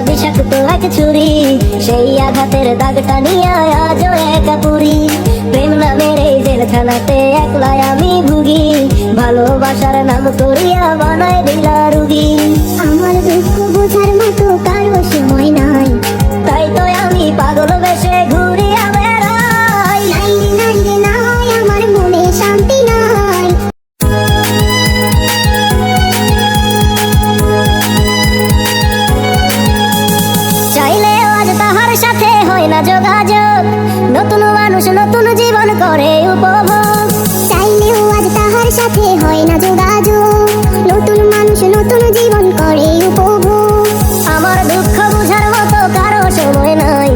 বিষাক্ত এক ছুরি, সেই আঘাতের দাগটা নিয়ে আজও একা পুরি। প্রেম নামের এই জেলখানাতে একলাই আমি ভুগি, ভালোবাসার নাম করিয়া বানায় দিলা রুগী। আমার দুঃখ বোঝার মতো কারো সময় নাই, তাই তো আমি পাগল বেশে ঘুরিয়া বেড়াই। নাই রে নাই রে নাই, আমার মনে শান্তি নাই। চাইলেও আজ তাহার সাথে হয় না যোগাযোগ, নতুন মানুষ নতুন জীবন করে উপভোগ। চাইলেও আজ তাহার সাথে হয় না যোগাযোগ, নতুন মানুষ নতুন জীবন করে উপভোগ। আমার দুঃখ বুঝার মতো কারো সময় নাই,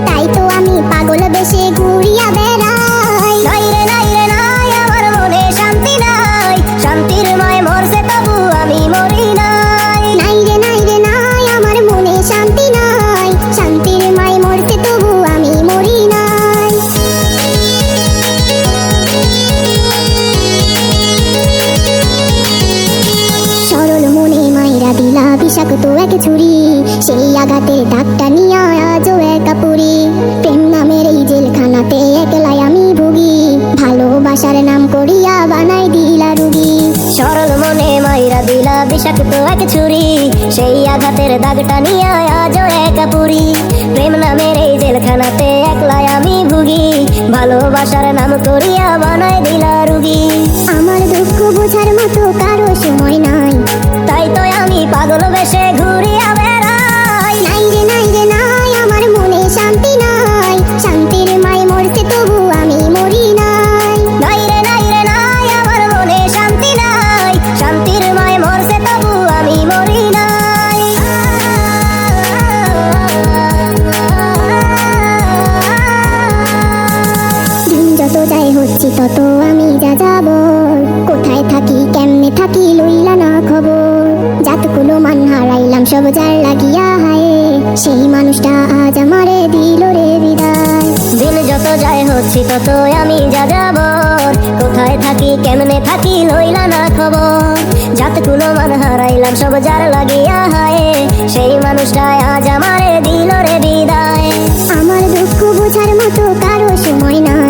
তাই তো আমি পাগল বেশে ঘুরিয়া বেড়াই। নাই রে নাই রে নাই, আমার মনে শান্তি নাই। শান্তির মায় মরছে তবু আমি মরি নাই। নাই রে নাই রে নাই, আমার মনে শান্তি নাই। শান্তির মায় মরতে তবু আমি মরি নাই। সরল মনে মাইরা দিলা বিষাক্ত এক ছুরি, সেই আঘাতের দাগটা নিয়া আজও একা পুরি। প্রেম নামের এই জেলখানাতে একলাই আমি ভুগি, ভালোবাসার নাম করিয়া বানাই দিলা রুগী। সরল মনে মাইরা দিলা বিষাক্ত এক ছুরি, সেই আঘাতের দাগটা নিয়ে আজও একা পুরি। প্রেম নামের এই জেলখানাতে একলাই আমি ভুগি, ভালোবাসার নাম করিয়া বানায় দিলা রুগী। আমার দুঃখ বোঝার মতো কারো সময় নাই, তাই তো আমি পাগল বেশে ঘুরিয়া বেড়াই। নাই রে নাই রে নাই, আমার মনে শান্তি নাই। শান্তির মায় মরতে তবু আমি মরি নাই। নাই রে নাই রে নাই, আমার মনে শান্তি নাই। শান্তির মায় মরছে তবু আমি মরি নাই। দিন যত যায় হচ্ছি তত আমি যা যাবর, কোথায় থাকি কেমনে থাকি লইলা না খবর। যাতগুলো মান হারাইলাম সব যার লাগিয়া হায়, সেই মানুষটা আজ আমারে দিল রে বিদায়। দিন যত যায় হচ্ছি তত আমি যা যাবর, কোথায় থাকি কেমনে থাকি লইলা না খবর। যাতগুলো মান হারাইলাম সব যার লাগিয়া হায়, সেই মানুষটাই আজ আমারে দিল রে বিদায়। আমার দুঃখ বোঝার মতো কারো সময় নাই,